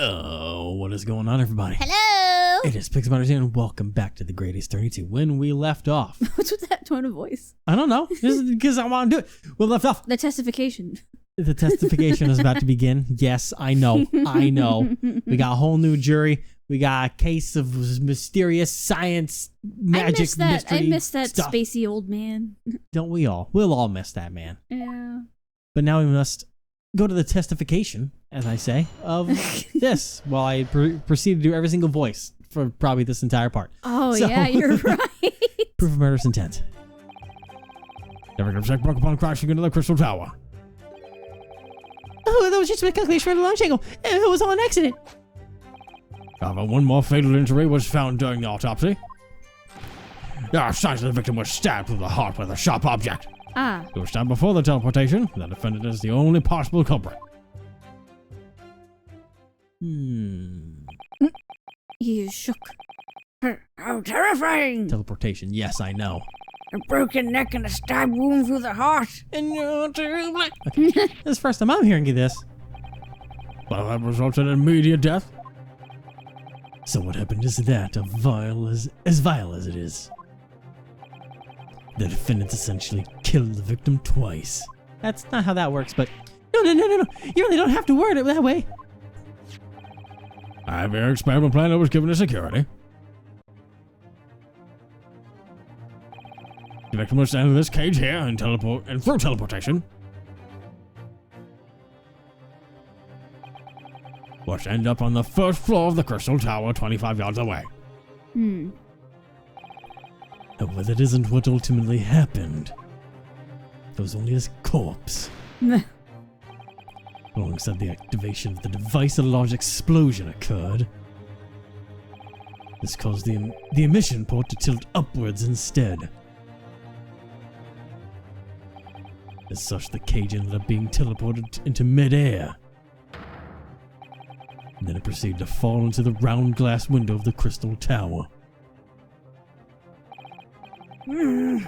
Oh, what is going on, everybody? Hello! It is Pixelmatters here, and welcome back to the Greatest 32. When we left off... What's with that tone of voice? I don't know. Just because I want to do it. We left off. The testification. The testification is about to begin. Yes, I know. I know. We got a whole new jury. We got a case of mysterious science, magic, mystery I miss that stuff. spacey old man. Don't we all? We'll all miss that man. Yeah. But now we must go to the testification, as I say, of this, while I proceed to do every single voice for probably this entire part. Oh, so, yeah, you're right. Proof of murderous intent. Never gonna check broke upon crashing into the Crystal Tower. Oh, that was just a calculation for the launch angle. It was all an accident. However, one more fatal injury was found during the autopsy. There are signs that the victim was stabbed through the heart with a sharp object. Ah. It was stabbed before the teleportation. The defendant is the only possible culprit. He is shook. How terrifying! Teleportation, yes, I know. A broken neck and a stab wound through the heart. And you're terribly... Okay. This is the first time I'm hearing this. Well, that resulted in immediate death. So what happened is that, as vile as it is. The defendant essentially killed the victim twice. That's not how that works, but... No. You really don't have to word it that way. I have an experiment plan that was given to security. The victim was sent into this cage here and through teleportation. Was end up on the first floor of the Crystal Tower 25 yards away. However, that isn't what ultimately happened. It was only his corpse. Alongside the activation of the device, a large explosion occurred. This caused the emission port to tilt upwards instead. As such, the cage ended up being teleported into mid-air. And then it proceeded to fall into the round glass window of the Crystal Tower. The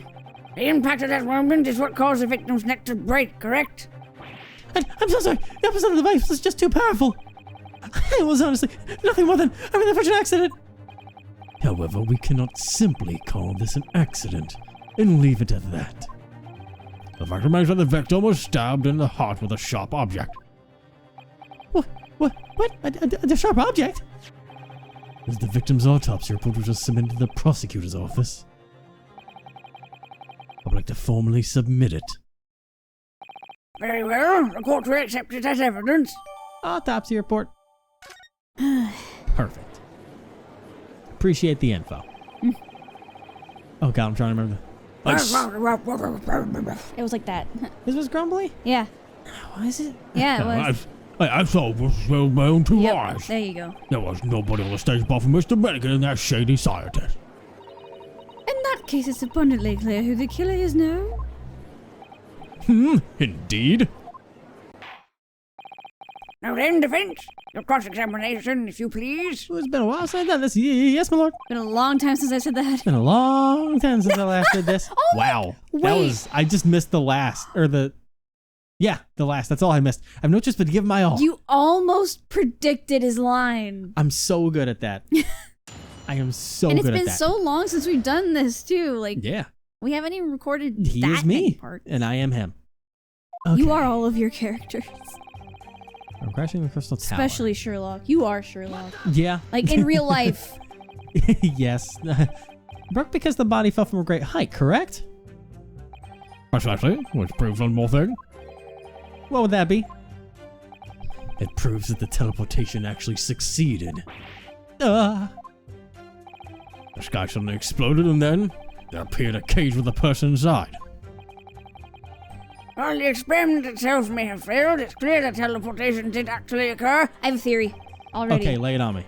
impact of that moment is what caused the victim's neck to break, correct? I'm so sorry. The opposite of the device was just too powerful. It was honestly nothing more than an unfortunate accident. However, we cannot simply call this an accident and leave it at that. The fact remains that the victim was stabbed in the heart with a sharp object. What? A sharp object? As the victim's autopsy report was submitted to the prosecutor's office, I would like to formally submit it. Very well. The court will accept it as evidence. Autopsy report. Perfect. Appreciate the info. Oh god, I'm trying to remember. It was like that. This was grumbly? Yeah. Why is it? Yeah, it was. I saw it with my own two eyes. There you go. There was nobody on the stage apart from Mr. Medigan and that shady scientist. In that case, it's abundantly clear who the killer is now. Indeed. Now then, defense, your cross-examination, if you please. It's been a while since I've done this. Yes, my lord. Been a long time since I said that. It's been a long time since I last did this. Oh wow. Wait. That was, I just missed the last, or the last. That's all I missed. I have no choice but to give my all. You almost predicted his line. I'm so good at that. I am so and good at that. And it's been so long since we've done this, too. Like, yeah. We haven't even recorded He that is me, many parts. and I am him. Okay. You are all of your characters. I'm crashing the Crystal Tower. Especially Sherlock. You are Sherlock. Yeah. Like, in real life. Yes. Broke because the body fell from a great height, correct? Precisely, which proves one more thing. What would that be? It proves that the teleportation actually succeeded. The sky suddenly exploded and then there appeared a cage with a person inside. While the experiment itself may have failed, it's clear that teleportation did actually occur. I have a theory already. Okay, lay it on me.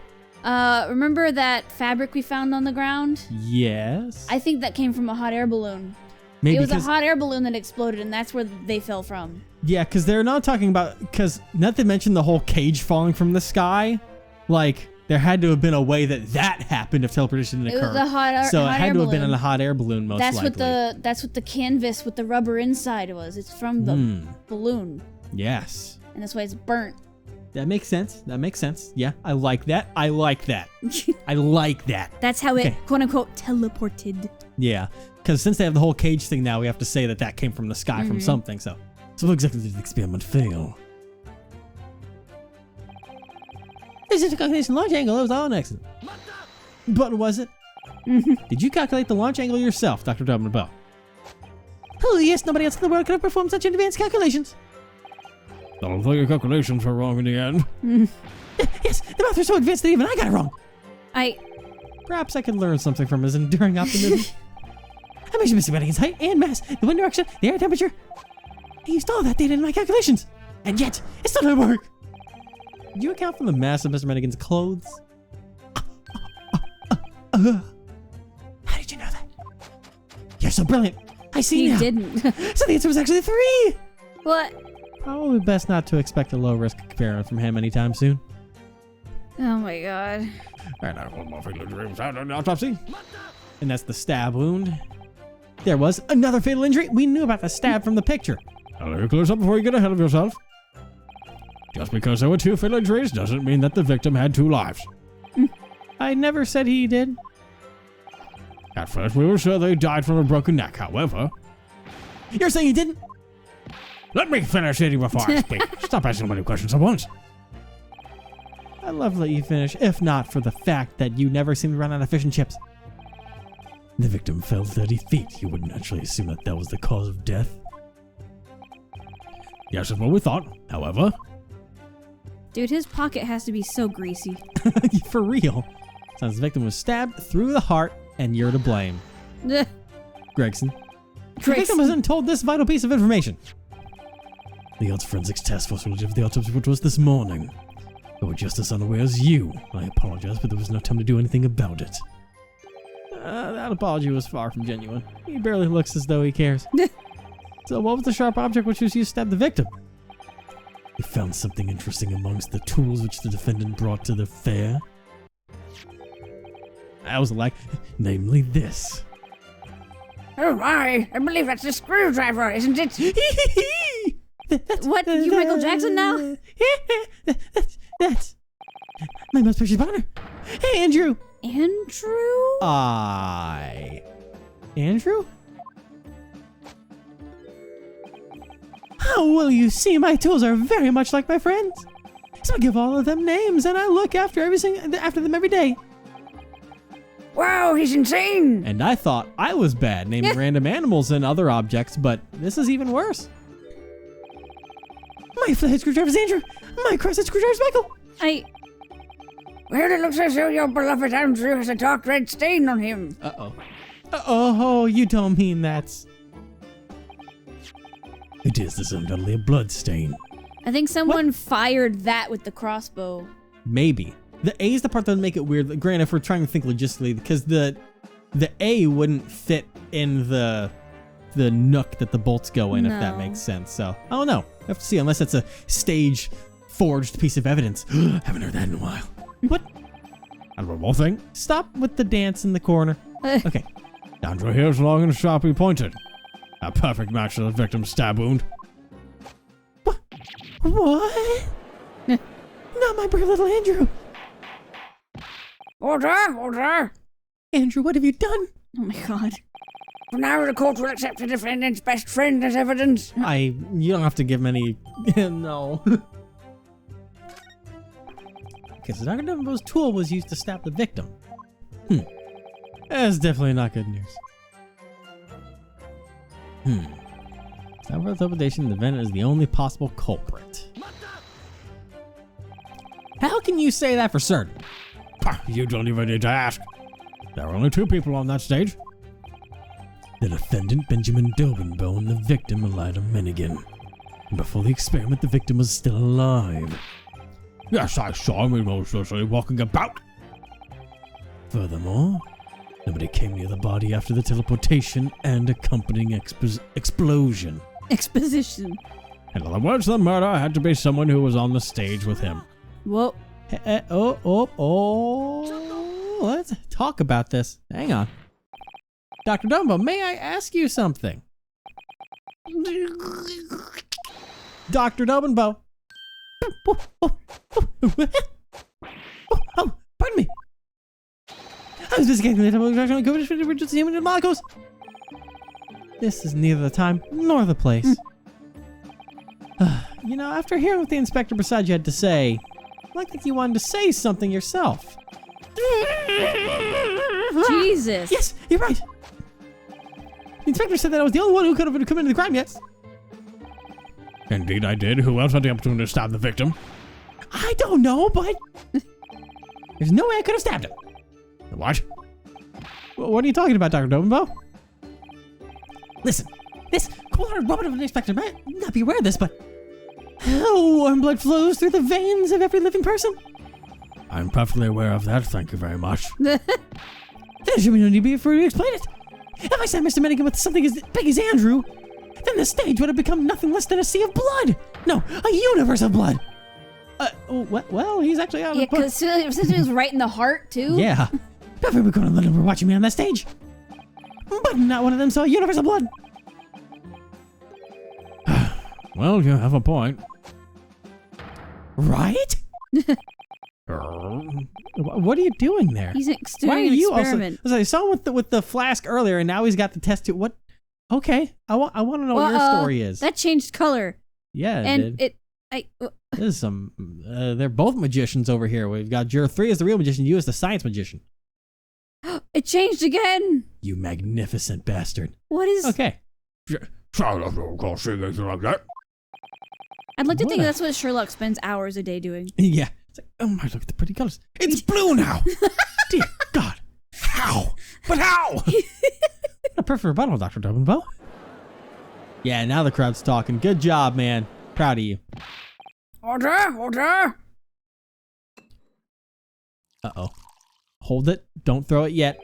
Remember that fabric we found on the ground? Yes. I think that came from a hot air balloon. Maybe it was a hot air balloon that exploded, and that's where they fell from. Yeah, because they're not talking about... Because not to mention the whole cage falling from the sky. Like, there had to have been a way that happened if teleportation didn't occur. It was a hot air balloon. So it had to have been in a hot air balloon, most likely. That's what the canvas with the rubber inside was. It's from the balloon. Yes. And that's why it's burnt. That makes sense. That makes sense. Yeah, I like that. I like that. I like that. That's how it, Okay. quote unquote, teleported. Yeah, because since they have the whole cage thing now, we have to say that that came from the sky from something, so. So how exactly did the experiment fail? This is a calculation launch angle. It was all an accident. But was it? Did you calculate the launch angle yourself, Dr. Dublin Bell? Oh, yes, nobody else in the world could have performed such advanced calculations. I don't think your calculations were wrong in the end. Yes, the math was so advanced that even I got it wrong. Perhaps I could learn something from his enduring optimism. I measured Mr. Bennigan's height and mass, the wind direction, the air temperature. I used all that data in my calculations. And yet, it still didn't work. Did you account for the mass of Mr. Bennigan's clothes? How did you know that? You're so brilliant. I see He now. didn't. So the answer was actually 3. What? Probably best not to expect a low-risk experiment from him anytime soon. Oh my god. And I hold my fatal injury was out on the autopsy. And that's the stab wound. There was another fatal injury. We knew about the stab from the picture. I'll let you close up before you get ahead of yourself. Just because there were 2 fatal injuries doesn't mean that the victim had 2 lives. I never said he did. At first, we were sure they died from a broken neck. However, You're saying you didn't? let me finish eating before I speak. Stop asking so many questions at once. I'd love to let you finish, if not for the fact that you never seem to run out of fish and chips. The victim fell 30 feet. You would naturally assume that that was the cause of death. Yes, that's what we thought. However, Dude, his pocket has to be so greasy. For real. Sounds the victim was stabbed through the heart, and you're to blame. Gregson. The victim wasn't told this vital piece of information. the Odds Forensics Task Force will give the autopsy report to us this morning. They were just as unaware as you. I apologize, but there was no time to do anything about it. That apology was far from genuine. He barely looks as though he cares. So what was the sharp object which was used to stab the victim? We found something interesting amongst the tools which the defendant brought to the fair. That was like, Namely this. Oh my, I believe that's a screwdriver, isn't it? What? You Michael Jackson now? That's my most precious partner. Hey, Andrew. Andrew? Andrew? How will you see my tools are very much like my friends? So I give all of them names and I look after after them every day. Wow, he's insane! And I thought I was bad naming random animals and other objects, but this is even worse. My flathead screwdriver's Andrew. My crosshead screwdriver's Michael. Well, it looks as though your beloved Andrew has a dark red stain on him. Uh-oh. Oh, you don't mean that's... It is undoubtedly a blood stain. I think someone fired that with the crossbow. Maybe. The A is the part that would make it weird. Granted, if we're trying to think logistically, because the A wouldn't fit in the nook that the bolts go in, if that No. makes sense. So, I don't know. I have to see, unless it's a stage-forged piece of evidence. Haven't heard that in a while. What? And one more thing. Stop with the dance in the corner. Okay. Andrew here is long and sharply pointed. A perfect match to the victim's stab wound. What? Not my brave little Andrew. Order! Andrew, what have you done? Oh my god. For now, the court will accept the defendant's best friend as evidence. You don't have to give him any... no. Okay, so Dr. Dumbo's tool was used to stab the victim. That's definitely not good news. Now for interpretation, the defendant is the only possible culprit. How can you say that for certain? You don't even need to ask. There are only 2 people on that stage. The defendant, Benjamin Dobinbo, and the victim, Elida Menigan. And before the experiment, the victim was still alive. Yes, I saw him emotionally walking about. Furthermore, nobody came near the body after the teleportation and accompanying explosion. Exposition. In other words, the murder had to be someone who was on the stage with him. Whoa. Let's talk about this. Hang on. Dr. Dumbo, may I ask you something? Dr. Dumbo. Oh, pardon me. I was busy getting the human molecules. This is neither the time nor the place. You know, after hearing what the inspector beside you had to say, I like you wanted to say something yourself. Jesus. Yes, you're right. The inspector said that I was the only one who could have committed the crime yet. Indeed I did. Who else had the opportunity to stab the victim? I don't know, but there's no way I could have stabbed him. What? What are you talking about, Dr. Dobinbo? Listen, this cold-hearted robot of an inspector might not be aware of this, but how warm blood flows through the veins of every living person. I'm perfectly aware of that, thank you very much. There should be no need for you to explain it. If I sent Mr. Minigan with something as big as Andrew, then the stage would have become nothing less than a sea of blood. No, a universe of blood. Well, he's actually out of Yeah, the book. because since it was right in the heart, too. Yeah. Never would going to let him watching me on that stage. But not one of them saw a universe of blood. Well, you have a point. Right? What are you doing there? He's doing Why are an you experiment. also? I saw him with the flask earlier, and now he's got the test tube. What? Okay, I want to know what your story is. That changed color. Yeah, And did. This is some. They're both magicians over here. We've got Juror 3 as the real magician, you as the science magician. It changed again. You magnificent bastard. What is... Okay. Like that. I'd like to What think a- that's what Sherlock spends hours a day doing. Yeah. It's like, oh my, look at the pretty colors. It's blue now. Dear God. How? But how? A perfect rebuttal, Dr. Dobinbo. Yeah, now the crowd's talking. Good job, man. Proud of you. Order, order. Uh-oh. Hold it. Don't throw it yet.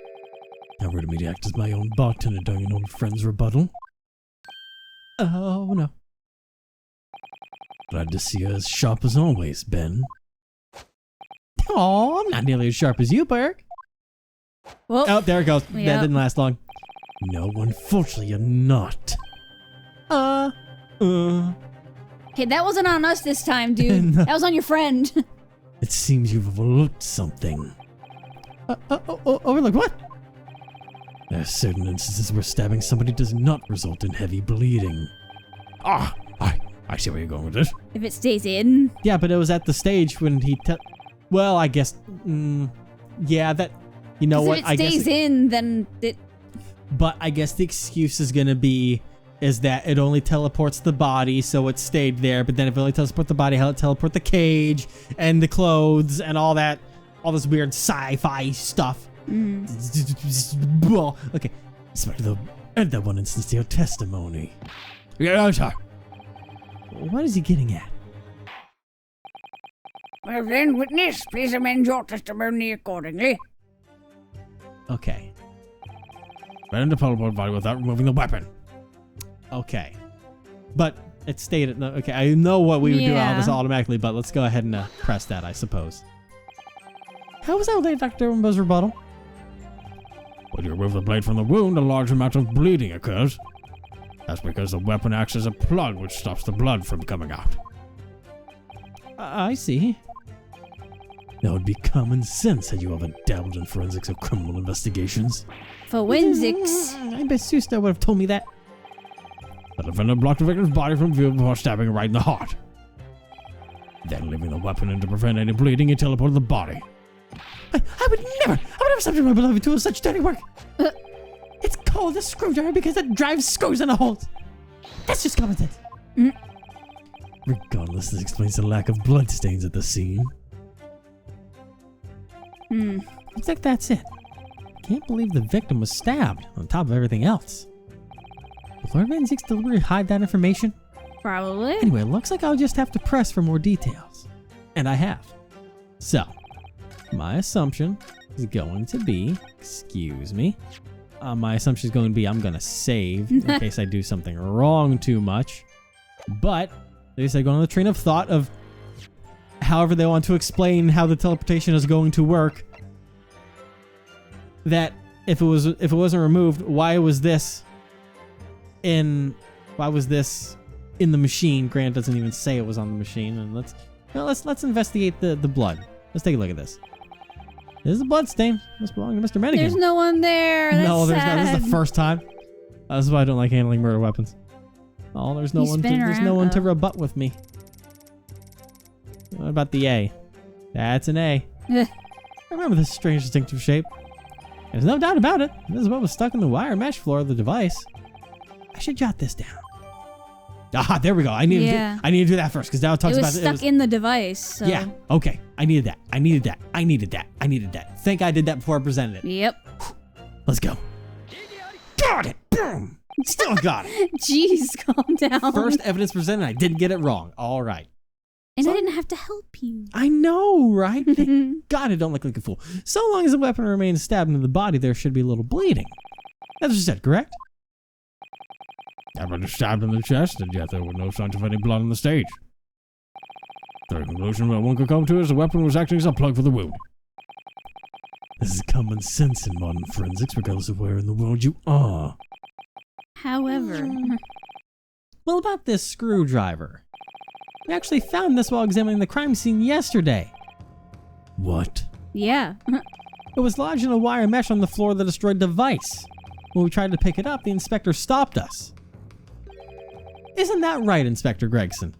Now rid me to act as my own bartender during an old friend's rebuttal. Oh, no. Glad to see you as sharp as always, Ben. Oh, I'm not nearly as sharp as you, Berg. Well, Oh, there it goes. That Yep. didn't last long. No, unfortunately you're not. okay, that wasn't on us this time, dude. No. That was on your friend. It seems you've overlooked something. Overlook what? There are certain instances where stabbing somebody does not result in heavy bleeding. Ah, I see where you're going with this. If it stays in. Yeah, but it was at the stage when he well, I guess, yeah, that, you know 'Cause what, if I it guess, stays in, then it... but I guess the excuse is gonna be, is that it only teleports the body, so it stayed there, but then if it only teleports the body, how it teleport the cage, and the clothes, and all that, all this weird sci-fi stuff. Well, okay, Inspector, add that one instance to your testimony. yeah, sir. What is he getting at? Well then, witness, please amend your testimony accordingly. Okay, Better to teleport body without removing the weapon. okay, but it stayed, okay, I know what we would do all this Yeah. automatically, but let's go ahead and press that, I suppose. How was that related to Dr. Dobinbo's rebuttal? When you remove the blade from the wound, a large amount of bleeding occurs. That's because the weapon acts as a plug which stops the blood from coming out. I see. That would be common sense had you ever dabbled in forensics or criminal investigations. Forensics. I bet Susta would have told me that. The defendant blocked the victim's body from view before stabbing right in the heart. Then, leaving the weapon in to prevent any bleeding, he teleported the body. I would never subject my beloved to such dirty work. It's called a screwdriver because it drives screws in the holes. That's just common sense. Regardless, this explains the lack of bloodstains at the scene. Looks like that's it. Can't believe the victim was stabbed on top of everything else. Will Lord Van Zeek's deliberately hide that information? Probably. Anyway, it looks like I'll just have to press for more details. And I have. So, my assumption is going to be, excuse me, my assumption is going to be I'm going to save in case I do something wrong too much. But, at least I go on the train of thought of however they want to explain how the teleportation is going to work. That if it wasn't removed, why was this in the machine? Grant doesn't even say it was on the machine, and let's Well, let's investigate the blood. Let's take a look at this. This is a blood stain. This belongs to Mr. Medigan. There's no one there. That's No, there's sad. not. This is the first time. This is why I don't like handling murder weapons. Oh, there's no He's one. spinning There's no around. one to Oh. rebut with me. What about the A? That's an A. Ugh. I remember this strange distinctive shape. There's no doubt about it. This is what was stuck in the wire mesh floor of the device. I should jot this down. Ah, there we go. I need to do that first because now it talks It about was stuck in the device. So. Yeah. Okay. I needed that. I needed that. Think I did that before I presented it. Yep. Let's go. Got it. Boom. Still got it. Jeez, calm down. First evidence presented. I didn't get it wrong. All right. And I didn't have to help you. I know, right? God, I don't look like a fool. So long as the weapon remains stabbed into the body, there should be a little bleeding. That's what you said, correct? I've been stabbed in the chest, and yet there were no signs of any blood on the stage. The conclusion that one could come to is the weapon was acting as a plug for the wound. This is common sense in modern forensics, regardless of where in the world you are. However, Well, about this screwdriver. We actually found this while examining the crime scene yesterday. What? yeah. It was lodged in a wire mesh on the floor of the destroyed device. When we tried to pick it up, the inspector stopped us. Isn't that right, Inspector Gregson?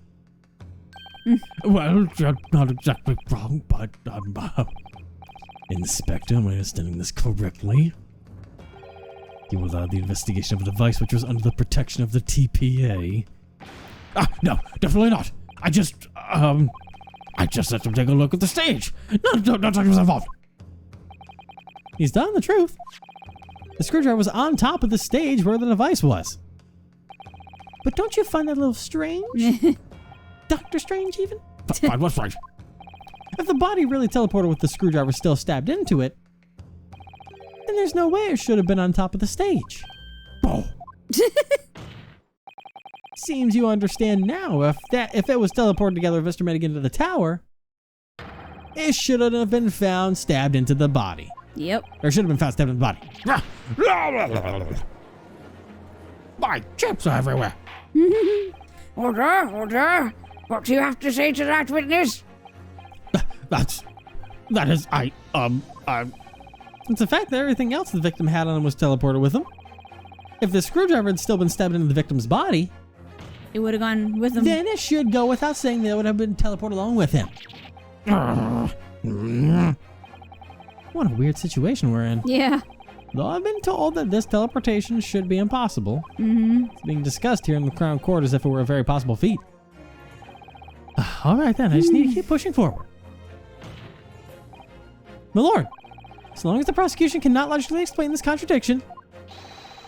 Well, you're not exactly wrong, but Inspector, am I understanding this correctly? You allowed the investigation of a device which was under the protection of the TPA. Ah, no, definitely not. I just let them take a look at the stage. No, I was involved. He's telling the truth. The screwdriver was on top of the stage where the device was. But don't you find that a little strange? Dr. Strange, even? Fine, what's right? If the body really teleported with the screwdriver still stabbed into it, then there's no way it should have been on top of the stage. Oh, Seems you understand now. If it was teleported together with Mr. Medigan to the tower, it shouldn't have been found stabbed into the body. Yep. Or should have been found stabbed in the body. my chips are everywhere. Order. What do you have to say to that witness? That is, It's a fact that everything else the victim had on him was teleported with him. If the screwdriver had still been stabbed into the victim's body, It would have gone with them. then it should go without saying that it would have been teleported along with him. What a weird situation we're in. Yeah. Though I've been told that this teleportation should be impossible, it's being discussed here in the Crown Court as if it were a very possible feat. All right then, I just need to keep pushing forward. My lord, as long as the prosecution cannot logically explain this contradiction,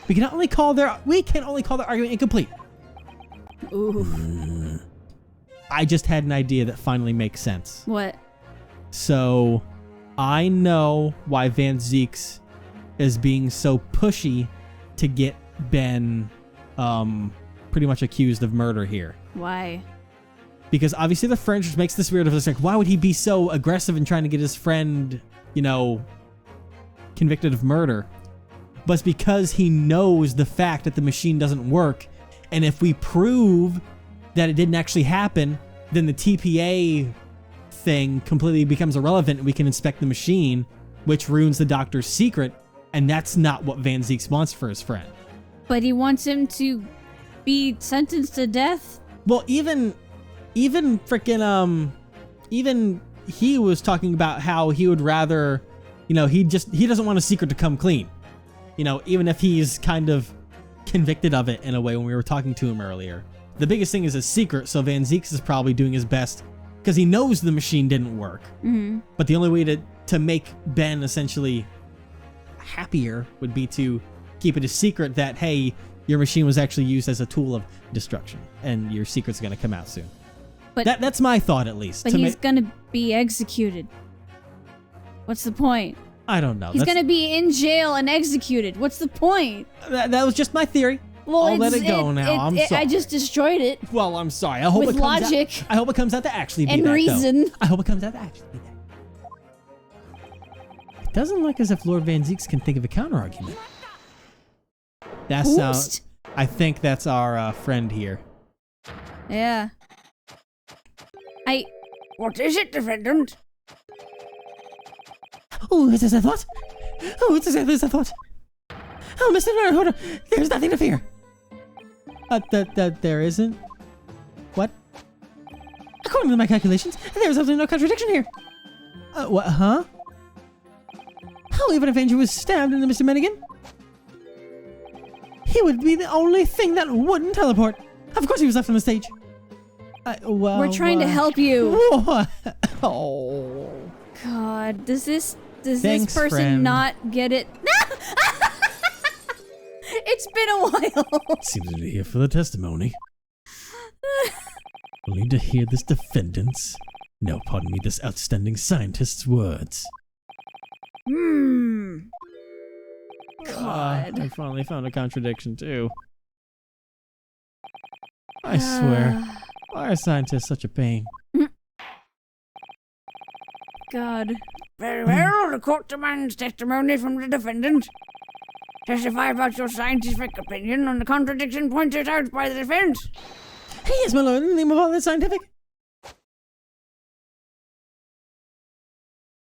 we can only call their argument incomplete. Ooh. I just had an idea that finally makes sense. What? So, I know why Van Zeeks is being so pushy to get Ben pretty much accused of murder here. Why? Because obviously the French, which makes this weird of this, like, why would he be so aggressive in trying to get his friend, convicted of murder? But it's because he knows the fact that the machine doesn't work, and if we prove that it didn't actually happen, then the TPA thing completely becomes irrelevant and we can inspect the machine, which ruins the doctor's secret, and that's not what Van Zeeks wants for his friend. But he wants him to be sentenced to death? Well, even he was talking about how he would rather, he doesn't want a secret to come clean. Even if he's kind of convicted of it in a way when we were talking to him earlier. The biggest thing is a secret, so Van Zeeks is probably doing his best because he knows the machine didn't work. Mm-hmm. But the only way to make Ben essentially happier would be to keep it a secret that, hey, your machine was actually used as a tool of destruction and your secret's going to come out soon. But That's my thought, at least. But he's gonna be executed. What's the point? I don't know. He's gonna be in jail and executed. What's the point? That was just my theory. Well, I'll let it go now. I'm sorry. I just destroyed it. Well, I'm sorry. I hope With it comes logic out. I hope it comes out to actually be and that, reason. though. I hope it comes out to actually be that. It doesn't look as if Lord Van Zeeks can think of a counter-argument. That's I think that's our friend here. Yeah. What is it, defendant? Oh, it's as I thought. Oh, it's exactly as I thought. Oh, Mr. Naruhodo, there's nothing to fear. There isn't? What? According to my calculations, there's absolutely no contradiction here. What, huh? Oh, even if Andrew was stabbed into Mr. Minigan, he would be the only thing that wouldn't teleport. Of course he was left on the stage. Well, We're trying to help you. What? Oh. God, does this Thanks, person friend. not get it? It's been a while. Seems to be here for the testimony. We'll need to hear this defendant's, no, pardon me, this outstanding scientist's words. God. I finally found a contradiction too. I swear, why are scientists such a pain? God. Very well, the court demands testimony from the defendant. Testify about your scientific opinion on the contradiction pointed out by the defense. Yes, my lord, in the name of all that's scientific.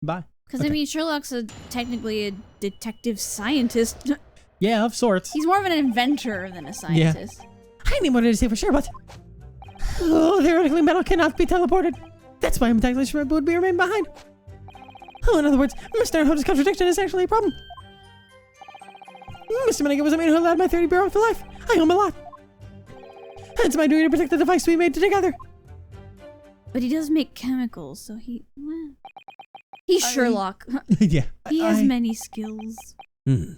Bye. Because, Okay. I mean, Sherlock's technically a detective scientist. Yeah, of sorts. He's more of an inventor than a scientist. I need more to say for sure, but... Oh, theoretically, metal cannot be teleported. That's why metallization would be remain behind. Oh, in other words, Mr. Naruhodo's contradiction is actually a problem. Mr. Minigan was the man who allowed my theory to bear out for life. I owe him a lot. It's my duty to protect the device we made together. But he does make chemicals, so he's Sherlock. Yeah. He has many skills. So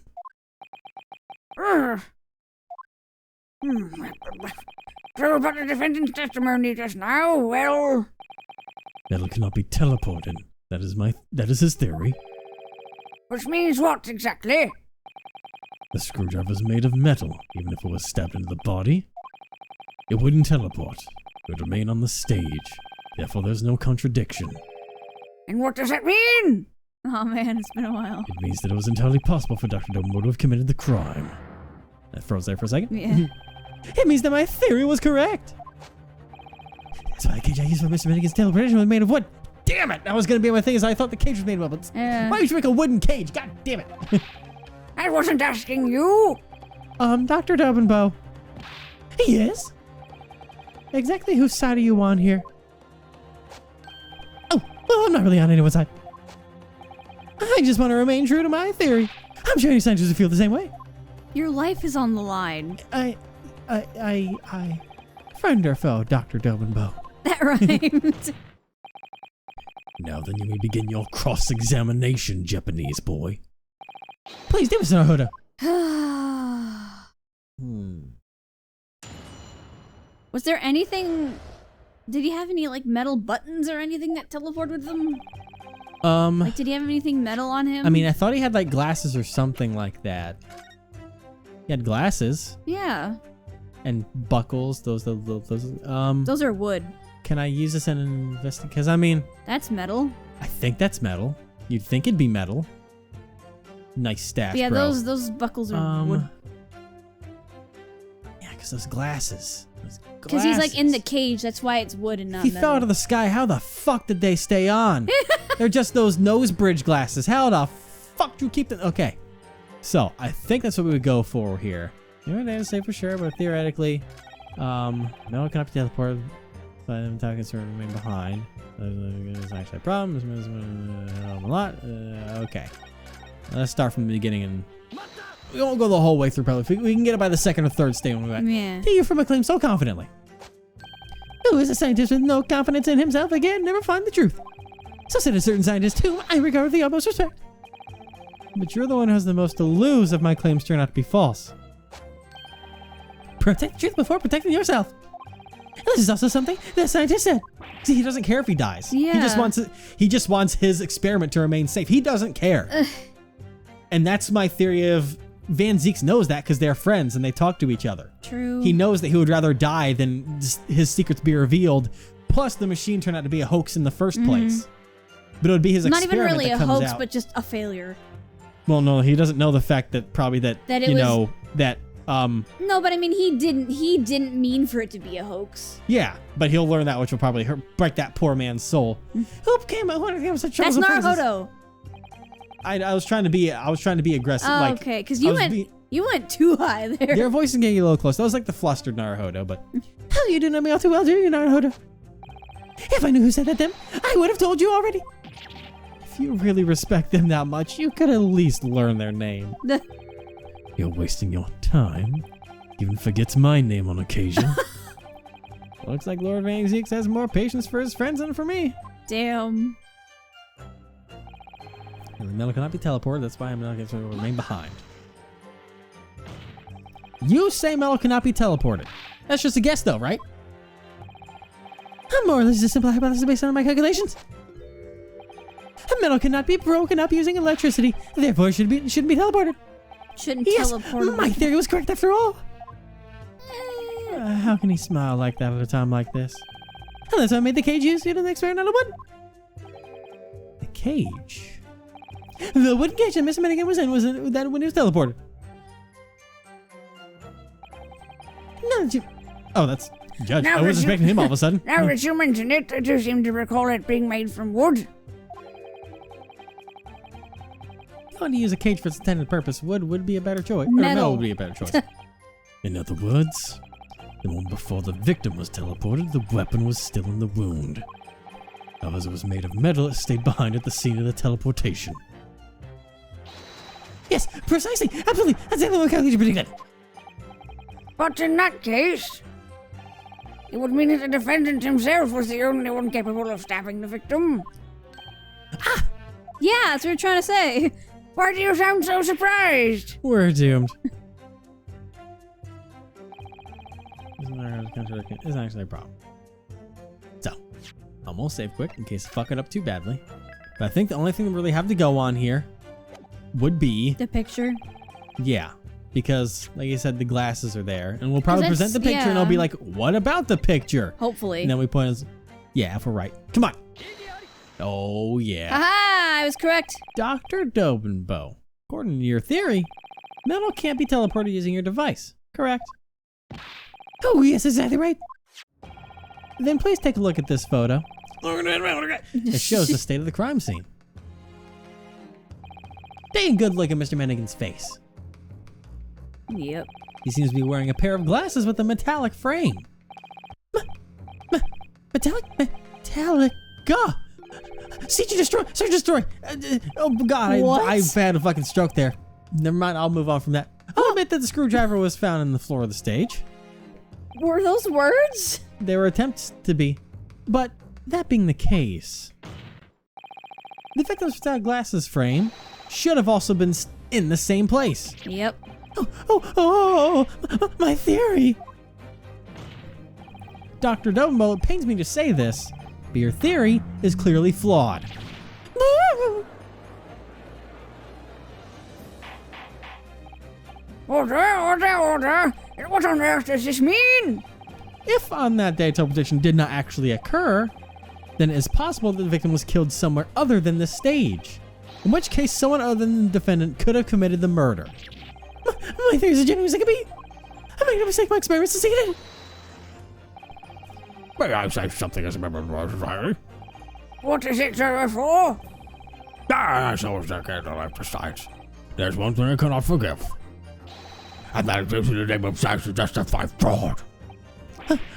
about the defendant's testimony just now, well... Metal cannot be teleported. That is his theory. Which means what, exactly? The screwdriver is made of metal. Even if it was stabbed into the body, it wouldn't teleport. It would remain on the stage. Therefore, there's no contradiction. And what does that mean? Oh man, it's been a while. It means that it was entirely possible for Dr. Doberman to have committed the crime. That froze there for a second. Yeah. It means that my theory was correct. That's why the cage I used for Mr. Minigan's teleportation was made of wood. Damn it! That was going to be my thing, is I thought the cage was made of wood. Why would you make a wooden cage? God damn it. I wasn't asking you. Dr. Dobenbow. Yes? Exactly whose side are you on here? Oh, well, I'm not really on anyone's side. I just want to remain true to my theory. I'm sure any scientists would feel the same way. Your life is on the line. Friend or foe, Dr. Dobenbow? That rhymed. Now then you may begin your cross-examination, Japanese boy. Please do, Mr. Naruhodo. Was there anything... Did he have any, like, metal buttons or anything that teleported with them? Like, did he have anything metal on him? I mean, I thought he had, like, glasses or something like that. He had glasses. Yeah. And buckles. Those are wood. Can I use this in an investigation? Because, I mean... That's metal. I think that's metal. You'd think it'd be metal. Nice stash, But yeah, bro. those buckles are wood. Yeah, because those glasses. Because he's, like, in the cage. That's why it's wood and not He metal. fell out of the sky. How the fuck did they stay on? They're just those nose bridge glasses. How the fuck do you keep them? Okay. So, I think that's what we would go for here. You know what I didn't say for sure, but theoretically, no one cannot be teleported. But I'm talking to remain behind. There's actually a problem. A lot. Okay. Let's start from the beginning, and we won't go the whole way through. Probably we can get it by the second or third state when we went. Yeah. Do you from a claim so confidently? Who is a scientist with no confidence in himself again? Never find the truth. So said a certain scientist whom I regard with the utmost respect. But you're the one who has the most to lose if my claims turn out to be false. Protect the truth before protecting yourself. This is also something that scientist said. See, he doesn't care if he dies. Yeah. He just wants his experiment to remain safe. He doesn't care. And that's my theory of Van Zieks knows that because they're friends and they talk to each other. True. He knows that he would rather die than his secrets be revealed. Plus, the machine turned out to be a hoax in the first place. But it would be his Not experiment even really that a comes hoax, out. but just a failure. Well, no, he doesn't know the fact that probably that, That it you was- know, that No, but I mean, he didn't mean for it to be a hoax. Yeah, but he'll learn that, which will probably break that poor man's soul. Who came with such That's Naruhodo. I was trying to be aggressive. Oh, okay, because you went too high there. Your voice is getting a little close. That was like the flustered Naruhodo, but hell, you do know me all too well, do you, Naruhodo? If I knew who said that then, I would have told you already. If you really respect them that much, you could at least learn their name. You're wasting your time. Even forgets my name on occasion. Looks like Lord Van Zeeks has more patience for his friends than for me. Damn. And the metal cannot be teleported, that's why I'm not going to remain behind. You say metal cannot be teleported. That's just a guess though, right? More or less a simple hypothesis based on my calculations. A metal cannot be broken up using electricity, therefore shouldn't be teleported. Shouldn't yes, teleport. My theory was correct after all. How can he smile like that at a time like this? And that's why I made the cage easier to the experimental wood. The cage? The wooden cage that Mr. Minigan was in was that when he was teleported. No, did you... Oh, that's Judge. I was expecting him all of a sudden. Now that you mention it, I do seem to recall it being made from wood. If you want to use a cage for its intended purpose, wood would be a better choice. Metal. Or metal would be a better choice. In other words, the moment before the victim was teleported, the weapon was still in the wound. However, as it was made of metal, it stayed behind at the scene of the teleportation. Yes, precisely. Absolutely. That's exactly what calculation predicted. But in that case, it would mean that the defendant himself was the only one capable of stabbing the victim. Ah! Yeah, that's what we're trying to say. Why do you sound so surprised? We're doomed. Isn't actually a problem. So, I'm gonna save quick in case I fuck it up too badly. But I think the only thing that we really have to go on here would be... The picture? Yeah. Because, like I said, the glasses are there. And we'll probably present the picture and they'll be like, what about the picture? Hopefully. And then we point as, yeah, if we're right. Come on. Oh, yeah. Aha! I was correct. Dr. Dobunbo. According to your theory, metal can't be teleported using your device. Correct. Oh, yes, exactly right. Then please take a look at this photo. It shows the state of the crime scene. Take a good look at Mr. Mennigan's face. Yep. He seems to be wearing a pair of glasses with a metallic frame. Metallic? God! Search and destroy! Search and destroy! Oh God, I've had a fucking stroke there. Never mind, I'll move on from that. I'll admit that the screwdriver was found in the floor of the stage. Were those words? There were attempts to be. But that being the case, the victim's metallic glasses frame should have also been in the same place. Yep. My theory! Dr. Dobunbo, it pains me to say this, but your theory is clearly flawed. Order! What on earth does this mean? If on that day teleportation did not actually occur, then it is possible that the victim was killed somewhere other than the stage. In which case, someone other than the defendant could have committed the murder. My theory is as genuine as it can be. I made a mistake. My experiment succeeded. May I say something as a member of the society? What is it, sir, for? I suppose there can't life to science. There's one thing I cannot forgive. And that is in the name of science to justify fraud.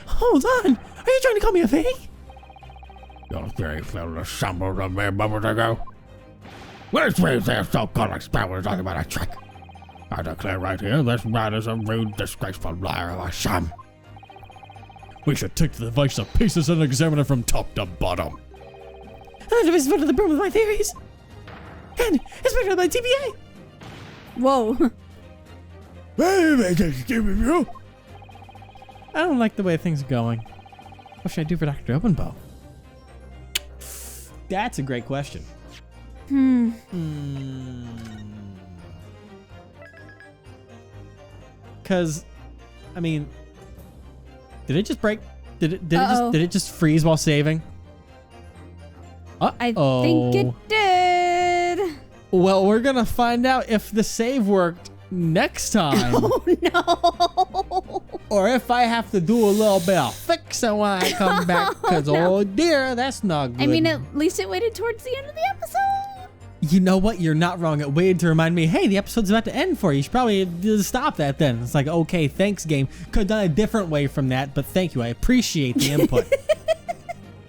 Hold on. Are you trying to call me a fake? Your theory failed to stumble a mere moment ago. Which means their so-called experiment is nothing but a trick. I declare right here, this man is a rude, disgraceful liar of a sham. We should take the device to pieces and examine it from top to bottom. I have foot of the broom with my theories. And it's better than my TBA. Whoa. I don't like the way things are going. What should I do for Dr. Dobunbo? That's a great question. Because, I mean, did it just break? Did it just freeze while saving? I think it did. Well, we're gonna find out if the save worked next time. Oh no. Or if I have to do a little bit of fixing when I come back, because oh dear, that's not good. I mean, at least it waited towards the end of the episode. You know what? You're not wrong. It waited to remind me, hey, the episode's about to end for you. You should probably just stop that then. It's like, okay, thanks, game. Could have done a different way from that, but thank you. I appreciate the input.